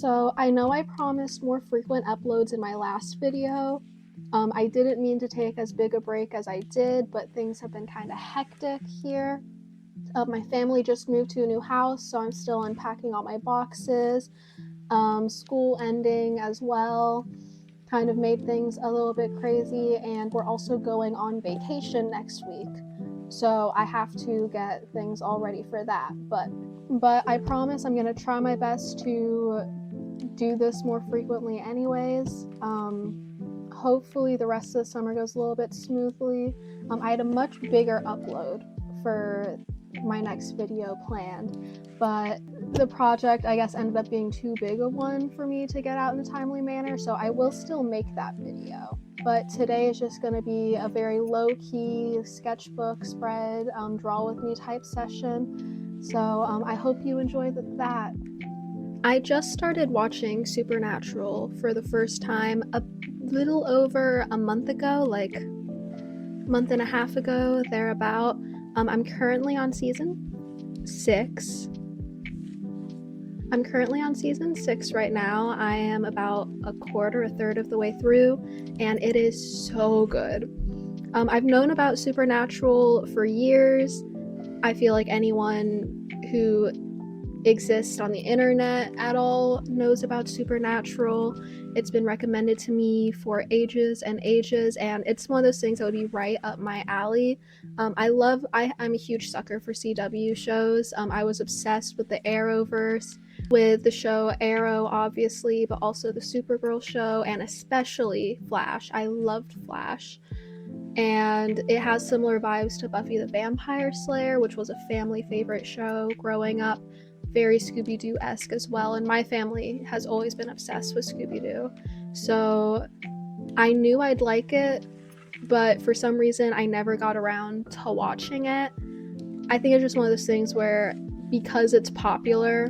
So I know I promised more frequent uploads in my last video. I didn't mean to take as big a break as I did, but things have been kind of hectic here. My family just moved to a new house, so I'm still unpacking all my boxes. School ending as well kind of made things a little bit crazy, and we're also going on vacation next week. So I have to get things all ready for that. But I promise I'm going to try my best to do this more frequently anyways. Hopefully the rest of the summer goes a little bit smoothly. I had a much bigger upload for my next video planned, but the project I guess ended up being too big of one for me to get out in a timely manner, so I will still make that video. But today is just going to be a very low-key sketchbook spread, draw with me type session. So I hope you enjoy that. I just started watching Supernatural for the first time a little over a month ago, like a month and a half ago, thereabout. I'm currently on season 6. Right now. I am about a third of the way through, and it is so good. I've known about Supernatural for years. I feel like anyone who exists on the internet at all knows about Supernatural. It's been recommended to me for ages and ages, and it's one of those things that would be right up my alley. I'm a huge sucker for CW shows. I was obsessed with the Arrowverse, with the show Arrow obviously, but also the Supergirl show, and especially Flash. I loved Flash. And it has similar vibes to Buffy the Vampire Slayer, which was a family favorite show growing up. Very Scooby-Doo-esque as well, and my family has always been obsessed with Scooby-Doo. So I knew I'd like it, but for some reason I never got around to watching it. I think it's just one of those things where, because it's popular,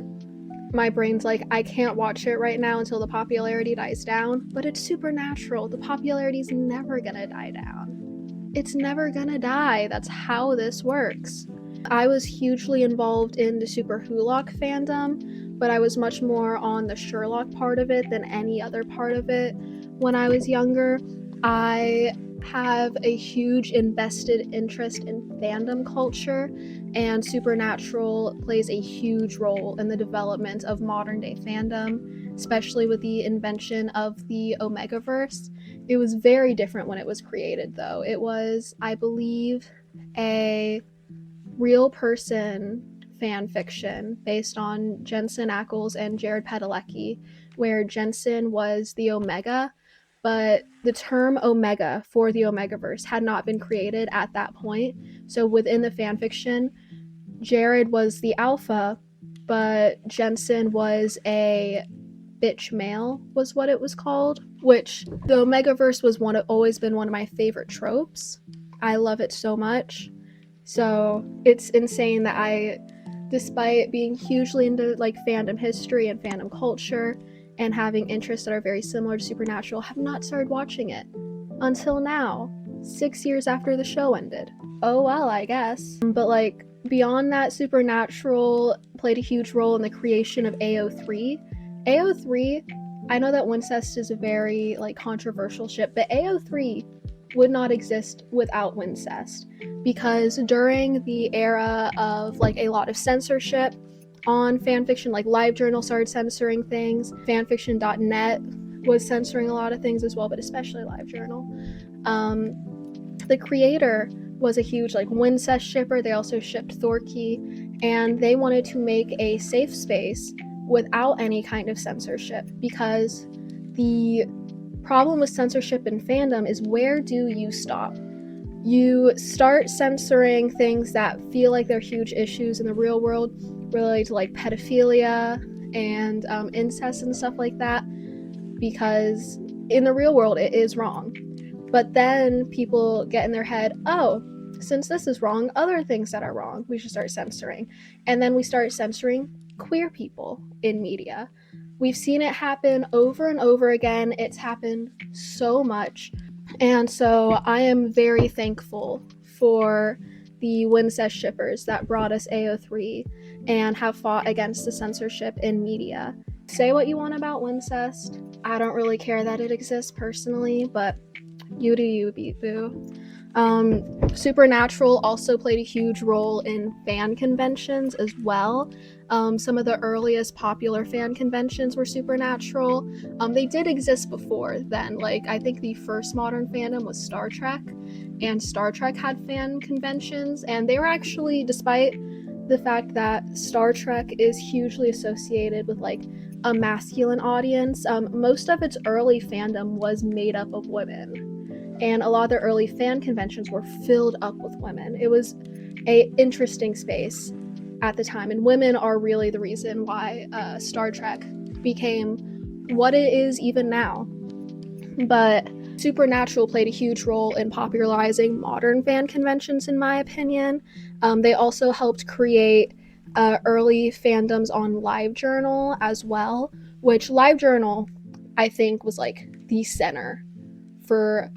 my brain's like, I can't watch it right now until the popularity dies down. But it's Supernatural. The popularity's never gonna die down. It's never gonna die. That's how this works. I was hugely involved in the Super Wholock fandom, but I was much more on the Sherlock part of it than any other part of it. When I was younger, I have a huge invested interest in fandom culture, and Supernatural plays a huge role in the development of modern day fandom, especially with the invention of the Omegaverse. It was very different when it was created, though. It was, I believe, a real person fan fiction based on Jensen Ackles and Jared Padalecki, where Jensen was the Omega, but the term Omega for the Omegaverse had not been created at that point. So within the fanfiction, Jared was the alpha, but Jensen was a bitch male, was what it was called, which the Omegaverse was always been one of my favorite tropes. I love it so much. So it's insane that I, despite being hugely into like fandom history and fandom culture and having interests that are very similar to Supernatural, have not started watching it until now, 6 years after the show ended. Oh well, I guess. But like, beyond that, Supernatural played a huge role in the creation of AO3. AO3, I know that Wincest is a very like controversial ship, but AO3 would not exist without Wincest, because during the era of like a lot of censorship on fanfiction, like LiveJournal started censoring things, fanfiction.net was censoring a lot of things as well, but especially LiveJournal. The creator was a huge like Wincest shipper. They also shipped Thorkey, and they wanted to make a safe space without any kind of censorship, because the problem with censorship in fandom is, where do you stop? You start censoring things that feel like they're huge issues in the real world, related to like pedophilia and incest and stuff like that, because in the real world it is wrong. But then people get in their head, oh, since this is wrong, other things that are wrong, we should start censoring. And then we start censoring queer people in media. We've seen it happen over and over again. It's happened so much. And so I am very thankful for the Wincest shippers that brought us AO3 and have fought against the censorship in media. Say what you want about Wincest. I don't really care that it exists personally, but you do you, Beat Boo. Supernatural also played a huge role in fan conventions as well. Some of the earliest popular fan conventions were Supernatural. They did exist before then. Like, I think the first modern fandom was Star Trek, and Star Trek had fan conventions, and they were actually, despite the fact that Star Trek is hugely associated with like a masculine audience, most of its early fandom was made up of women. And a lot of the early fan conventions were filled up with women. It was a interesting space at the time, and women are really the reason why Star Trek became what it is even now. But Supernatural played a huge role in popularizing modern fan conventions, in my opinion. They also helped create early fandoms on LiveJournal as well, which LiveJournal, I think, was like the center for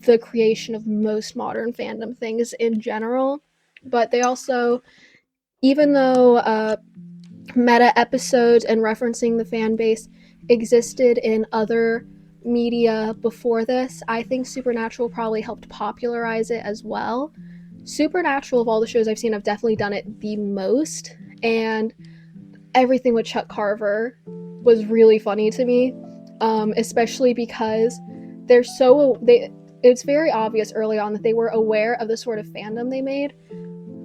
the creation of most modern fandom things in general. But they also, even though meta episodes and referencing the fan base existed in other media before this, I think Supernatural probably helped popularize it as well. Supernatural, of all the shows I've seen, I've definitely done it the most, and everything with Chuck Carver was really funny to me, especially because it's very obvious early on that they were aware of the sort of fandom they made,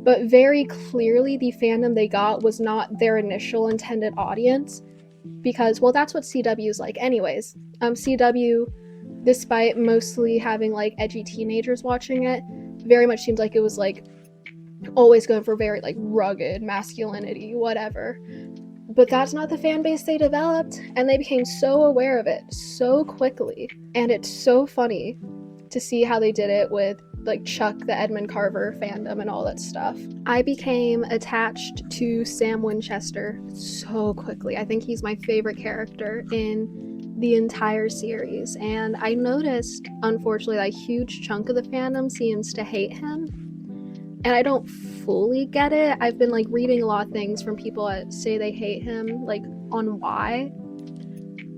but very clearly the fandom they got was not their initial intended audience, because, well, that's what CW is like anyways. CW, despite mostly having like edgy teenagers watching it, very much seems like it was like always going for very like rugged masculinity, whatever. But that's not the fan base they developed, and they became so aware of it so quickly. And it's so funny to see how they did it with like Chuck, the Edmund Carver fandom, and all that stuff. I became attached to Sam Winchester so quickly. I think he's my favorite character in the entire series, and I noticed, unfortunately, that a huge chunk of the fandom seems to hate him, and I don't fully get it. I've been like reading a lot of things from people that say they hate him, like on why,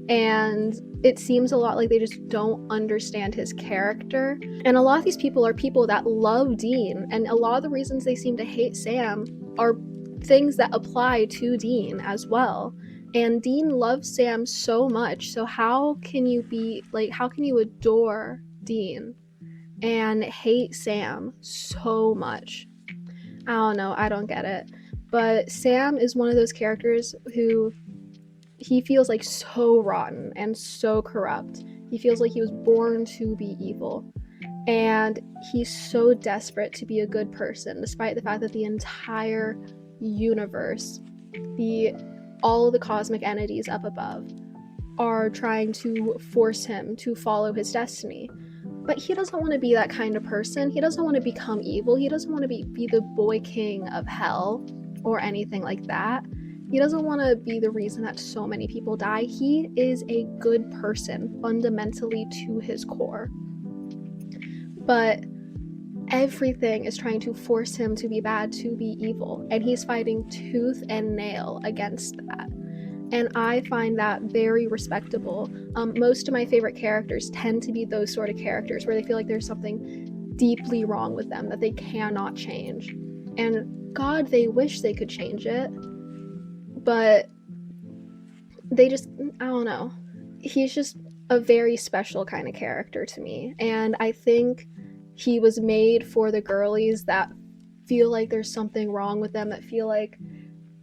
and it seems a lot like they just don't understand his character. And a lot of these people are people that love Dean, and a lot of the reasons they seem to hate Sam are things that apply to Dean as well. And Dean loves Sam so much, so how can you adore Dean and hate Sam so much? I don't know, I don't get it. But Sam is one of those characters who he feels like so rotten and so corrupt. He feels like he was born to be evil. And he's so desperate to be a good person, despite the fact that the entire universe, all of the cosmic entities up above, are trying to force him to follow his destiny. But he doesn't want to be that kind of person. He doesn't want to become evil. He doesn't want to be the boy king of hell or anything like that. He doesn't want to be the reason that so many people die. He is a good person, fundamentally to his core. But everything is trying to force him to be bad, to be evil, and he's fighting tooth and nail against that. And I find that very respectable. Most of my favorite characters tend to be those sort of characters where they feel like there's something deeply wrong with them that they cannot change. And God, they wish they could change it, but they just, I don't know. He's just a very special kind of character to me. And I think he was made for the girlies that feel like there's something wrong with them, that feel like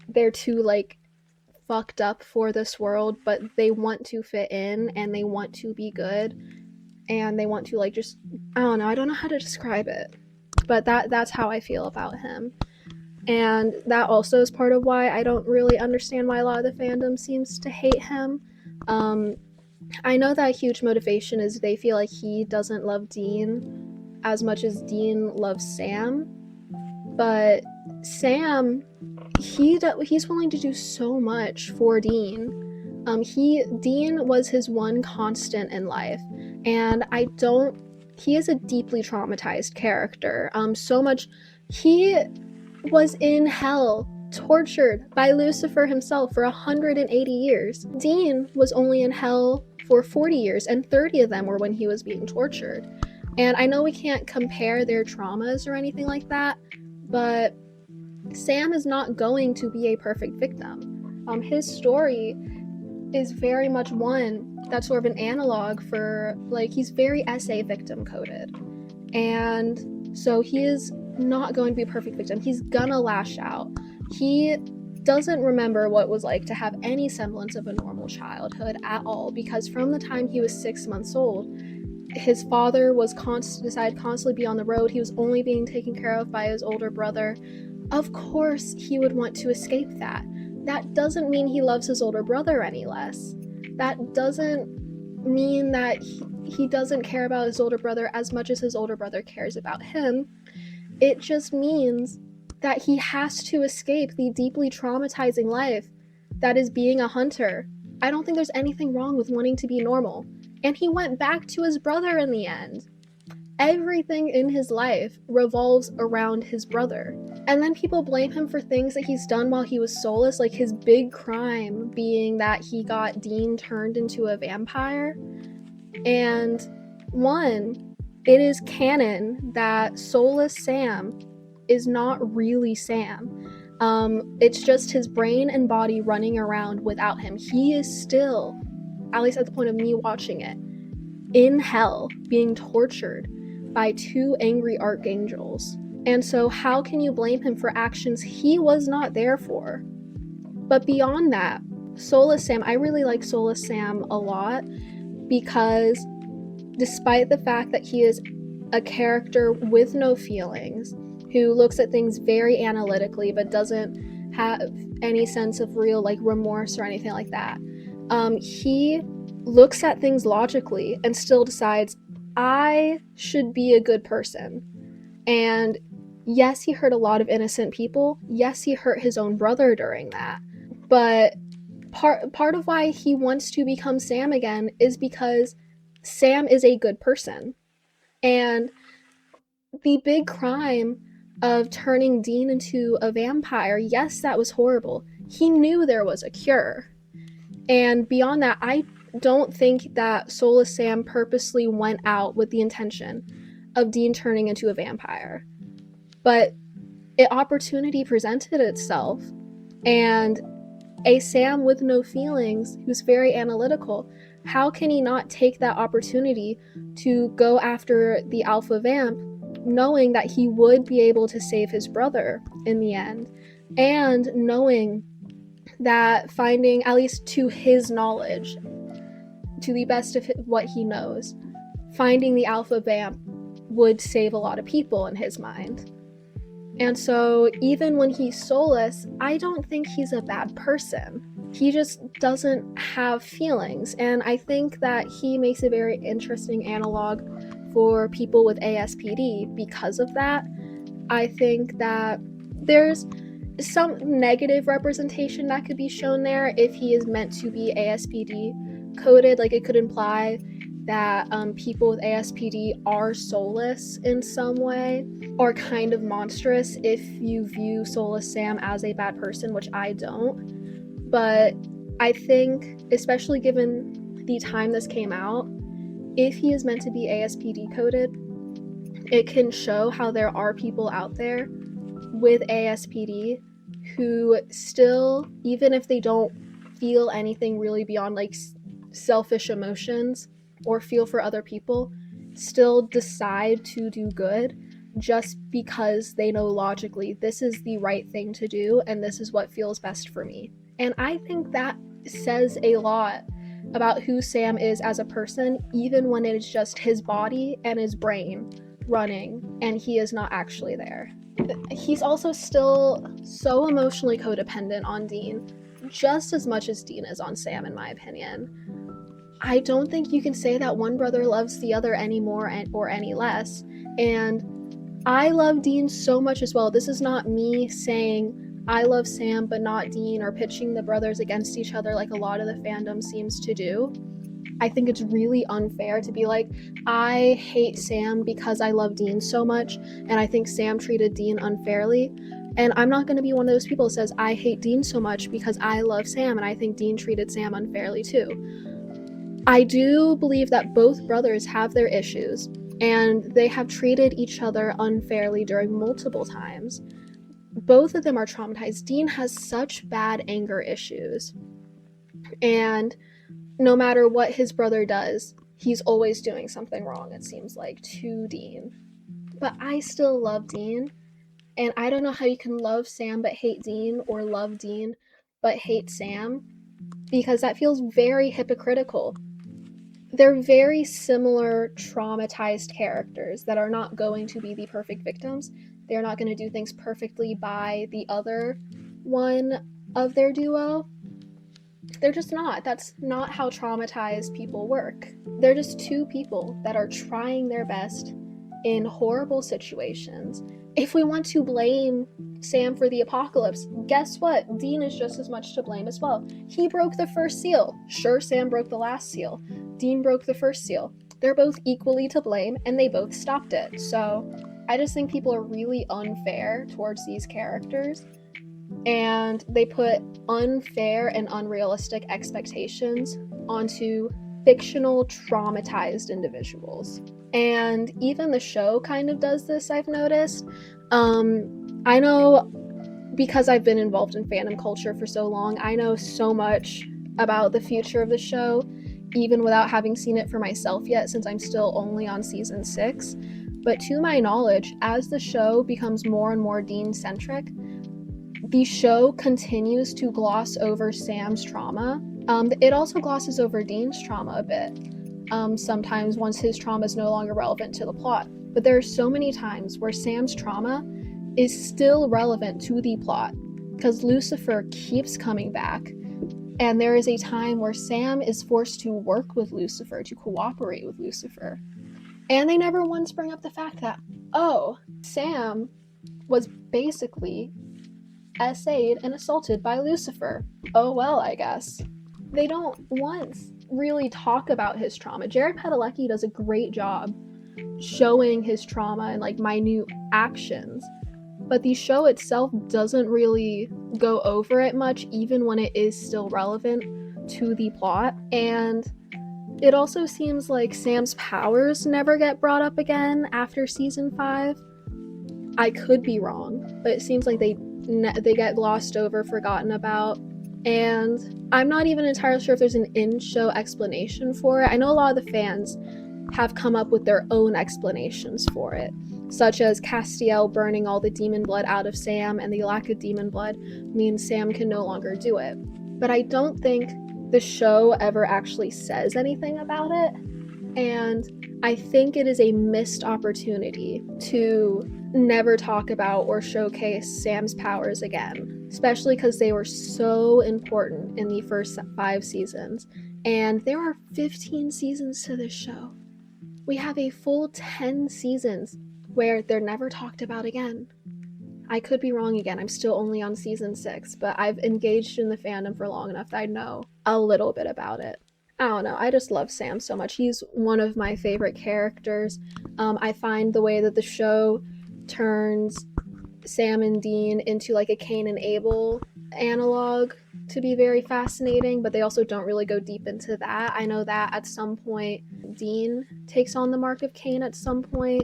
they're too like fucked up for this world, but they want to fit in and they want to be good and they want to like just, I don't know how to describe it, but that's how I feel about him. And that also is part of why I don't really understand why a lot of the fandom seems to hate him. I know that a huge motivation is they feel like he doesn't love Dean as much as Dean loves Sam, but Sam, he's willing to do so much for Dean. Dean was his one constant in life, and he is a deeply traumatized character. So much, he was in hell tortured by Lucifer himself for 180 years. Dean was only in hell for 40 years, and 30 of them were when he was being tortured. And I know we can't compare their traumas or anything like that, but Sam is not going to be a perfect victim. His story is very much one that's sort of an analog for, like, he's very essay victim coded. And so he is not going to be a perfect victim. He's gonna lash out. He doesn't remember what it was like to have any semblance of a normal childhood at all, because from the time he was 6 months old, his father was decided constantly be on the road. He was only being taken care of by his older brother. Of course, he would want to escape that. That doesn't mean he loves his older brother any less. That doesn't mean that he doesn't care about his older brother as much as his older brother cares about him. It just means that he has to escape the deeply traumatizing life that is being a hunter. I don't think there's anything wrong with wanting to be normal. And he went back to his brother in the end. Everything in his life revolves around his brother. And then people blame him for things that he's done while he was soulless, like his big crime being that he got Dean turned into a vampire. And one, it is canon that soulless Sam is not really Sam. It's just his brain and body running around without him. He is still, at least at the point of me watching it, in hell, being tortured by two angry archangels. And so how can you blame him for actions he was not there for? But beyond that, Soulless Sam, I really like Soulless Sam a lot, because despite the fact that he is a character with no feelings, who looks at things very analytically but doesn't have any sense of real, like, remorse or anything like that, he looks at things logically and still decides, I should be a good person. And yes, he hurt a lot of innocent people. Yes, he hurt his own brother during that. But part of why he wants to become Sam again is because Sam is a good person. And the big crime of turning Dean into a vampire, yes, that was horrible. He knew there was a cure. And beyond that, I don't think that Soulless Sam purposely went out with the intention of Dean turning into a vampire. But an opportunity presented itself, and a Sam with no feelings, who's very analytical, how can he not take that opportunity to go after the alpha vamp, knowing that he would be able to save his brother in the end, and knowing that finding, at least to his knowledge, to the best of what he knows, finding the alpha vamp would save a lot of people in his mind. And so even when he's soulless, I don't think he's a bad person. He just doesn't have feelings. And I think that he makes a very interesting analog for people with ASPD because of that. I think that there's some negative representation that could be shown there if he is meant to be ASPD coded. Like, it could imply that people with ASPD are soulless in some way, or kind of monstrous if you view Soulless Sam as a bad person, which I don't. But I think, especially given the time this came out, if he is meant to be ASPD coded, it can show how there are people out there with ASPD who still, even if they don't feel anything really beyond, like, selfish emotions or feel for other people, still decide to do good just because they know logically this is the right thing to do and this is what feels best for me. And I think that says a lot about who Sam is as a person, even when it is just his body and his brain running and he is not actually there. He's also still so emotionally codependent on Dean, just as much as Dean is on Sam, in my opinion. I don't think you can say that one brother loves the other any more or any less. And I love Dean so much as well. This is not me saying I love Sam but not Dean, or pitching the brothers against each other like a lot of the fandom seems to do. I think it's really unfair to be like, I hate Sam because I love Dean so much, and I think Sam treated Dean unfairly. And I'm not going to be one of those people that says I hate Dean so much because I love Sam and I think Dean treated Sam unfairly too. I do believe that both brothers have their issues and they have treated each other unfairly during multiple times. Both of them are traumatized. Dean has such bad anger issues, and no matter what his brother does, he's always doing something wrong, it seems like, to Dean. But I still love Dean, and I don't know how you can love Sam but hate Dean, or love Dean but hate Sam, because that feels very hypocritical. They're very similar traumatized characters that are not going to be the perfect victims. They're not going to do things perfectly by the other one of their duo. They're just not. That's not how traumatized people work. They're just two people that are trying their best in horrible situations. If we want to blame Sam for the apocalypse, guess what? Dean is just as much to blame as well. He broke the first seal. Sure, Sam broke the last seal. Dean broke the first seal. They're both equally to blame, and they both stopped it. So I just think people are really unfair towards these characters, and they put unfair and unrealistic expectations onto fictional traumatized individuals. And even the show kind of does this, I've noticed. I know, because I've been involved in fandom culture for so long, I know so much about the future of the show, even without having seen it for myself yet, since I'm still only on season 6. But to my knowledge, as the show becomes more and more Dean-centric, the show continues to gloss over Sam's trauma. It also glosses over Dean's trauma a bit, sometimes once his trauma is no longer relevant to the plot. But there are so many times where Sam's trauma is still relevant to the plot, because Lucifer keeps coming back, and there is a time where Sam is forced to work with Lucifer, to cooperate with Lucifer. And they never once bring up the fact that, oh, Sam was basically essayed and assaulted by Lucifer. Oh well, I guess. They don't once really talk about his trauma. Jared Padalecki does a great job showing his trauma and like minute actions, but the show itself doesn't really go over it much, even when it is still relevant to the plot. And it also seems like Sam's powers never get brought up again after season 5. I could be wrong, but it seems like they get glossed over, forgotten about, and I'm not even entirely sure if there's an in-show explanation for it. I know a lot of the fans have come up with their own explanations for it, such as Castiel burning all the demon blood out of Sam, and the lack of demon blood means Sam can no longer do it. But I don't think the show ever actually says anything about it, and I think it is a missed opportunity to never talk about or showcase Sam's powers again, especially because they were so important in the first 5 seasons, and there are 15 seasons to this show. We have a full 10 seasons where they're never talked about again. I could be wrong again, I'm still only on season 6, but I've engaged in the fandom for long enough that I know a little bit about it. I don't know, I just love Sam so much. He's one of my favorite characters. I find the way that the show turns Sam and Dean into like a Cain and Abel analog to be very fascinating, but they also don't really go deep into that. I know that at some point Dean takes on the mark of Cain at some point,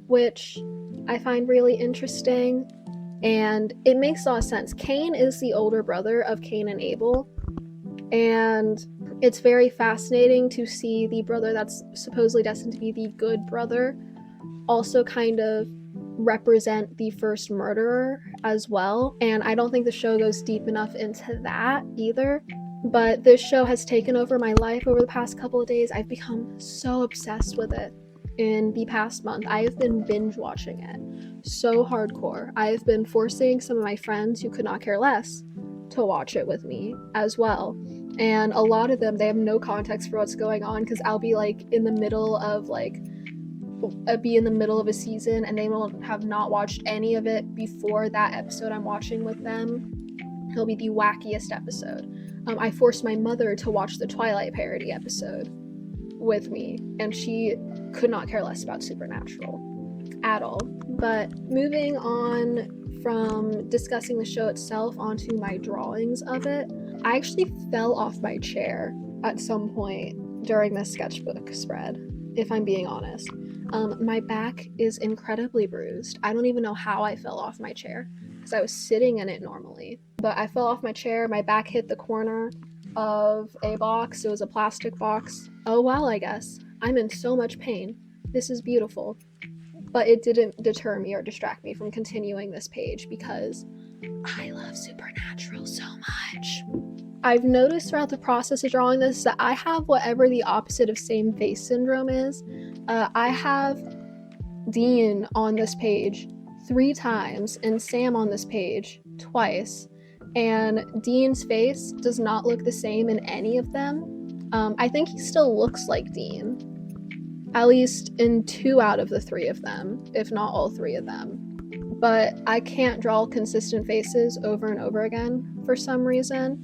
which I find really interesting, and it makes a lot of sense. Cain is the older brother of Cain and Abel, and it's very fascinating to see the brother that's supposedly destined to be the good brother also kind of represent the first murderer as well. And I don't think the show goes deep enough into that either. But this show has taken over my life over the past couple of days. I've become so obsessed with it in the past month. I've been binge watching it so hardcore. I've been forcing some of my friends who could not care less to watch it with me as well. And a lot of them, they have no context for what's going on, because I'll be like in the middle of a season and they will have not watched any of it before that episode I'm watching with them. It'll be the wackiest episode. I forced my mother to watch the Twilight parody episode with me, and she could not care less about Supernatural at all. But moving on from discussing the show itself onto my drawings of it, I actually fell off my chair at some point during this sketchbook spread, if I'm being honest. My back is incredibly bruised. I don't even know how I fell off my chair because I was sitting in it normally. But I fell off my chair, my back hit the corner of a box. It was a plastic box. Oh well, I guess. I'm in so much pain. This is beautiful. But it didn't deter me or distract me from continuing this page because I love Supernatural so much. I've noticed throughout the process of drawing this that I have whatever the opposite of same face syndrome is. I have Dean on this page 3 times and Sam on this page twice, and Dean's face does not look the same in any of them. I think he still looks like Dean, at least in 2 out of the 3 of them, if not all 3 of them. But I can't draw consistent faces over and over again for some reason.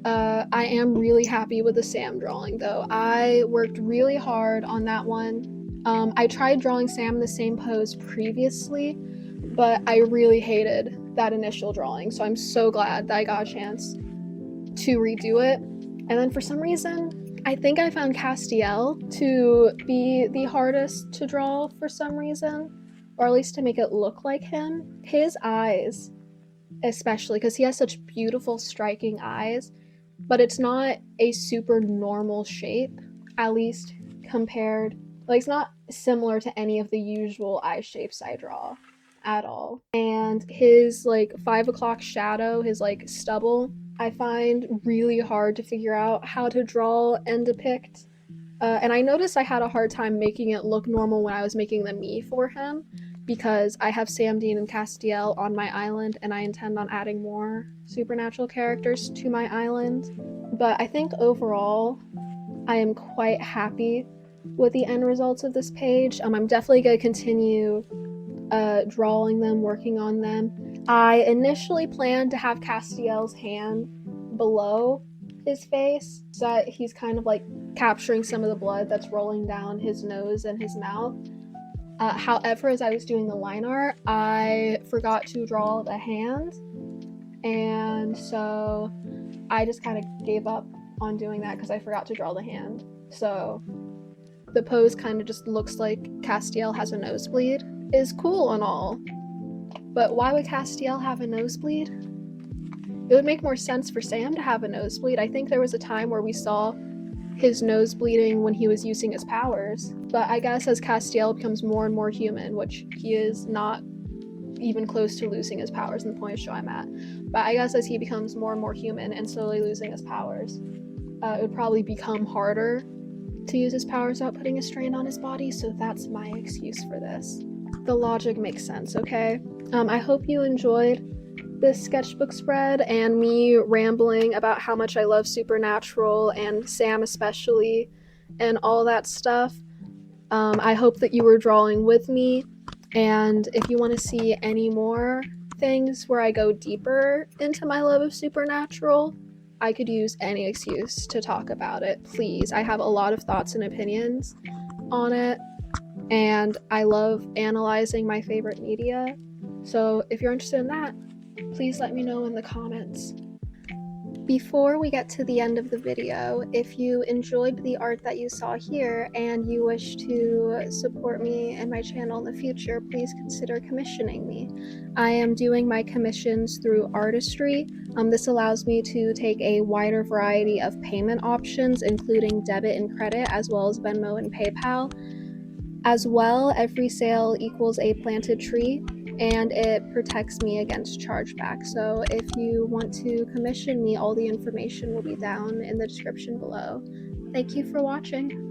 I am really happy with the Sam drawing though. I worked really hard on that one. I tried drawing Sam in the same pose previously, but I really hated that initial drawing, so I'm so glad that I got a chance to redo it. And then for some reason, I think I found Castiel to be the hardest to draw for some reason, or at least to make it look like him. His eyes, especially, because he has such beautiful, striking eyes, but it's not a super normal shape, at least compared, like it's not similar to any of the usual eye shapes I draw at all. And his like 5 o'clock shadow, his like stubble, I find really hard to figure out how to draw and depict. And I noticed I had a hard time making it look normal when I was making the me for him, because I have Sam, Dean, and Castiel on my island, and I intend on adding more supernatural characters to my island. But I think overall, I am quite happy with the end results of this page. I'm definitely going to continue drawing them, working on them. I initially planned to have Castiel's hand below his face, so that he's kind of like capturing some of the blood that's rolling down his nose and his mouth. However, as I was doing the line art, I forgot to draw the hand, and so I just kind of gave up on doing that because I forgot to draw the hand. So the pose kind of just looks like Castiel has a nosebleed. Is cool and all, but why would Castiel have a nosebleed? It would make more sense for Sam to have a nosebleed. I think there was a time where we saw his nose bleeding when he was using his powers, but I guess as Castiel becomes more and more human, which he is not even close to losing his powers in the point of show I'm at, but I guess as he becomes more and more human and slowly losing his powers, it would probably become harder to use his powers without putting a strain on his body, so that's my excuse for this. The logic makes sense, okay? I hope you enjoyed this sketchbook spread and me rambling about how much I love Supernatural and Sam especially and all that stuff. I hope that you were drawing with me, and if you want to see any more things where I go deeper into my love of Supernatural, I could use any excuse to talk about it. Please, I have a lot of thoughts and opinions on it, and I love analyzing my favorite media. So if you're interested in that, please let me know in the comments. Before we get to the end of the video, if you enjoyed the art that you saw here and you wish to support me and my channel in the future, please consider commissioning me. I am doing my commissions through Artistry. This allows me to take a wider variety of payment options, including debit and credit, as well as Venmo and PayPal. As well, every sale equals a planted tree, and it protects me against chargeback. So if you want to commission me, all the information will be down in the description below. Thank you for watching.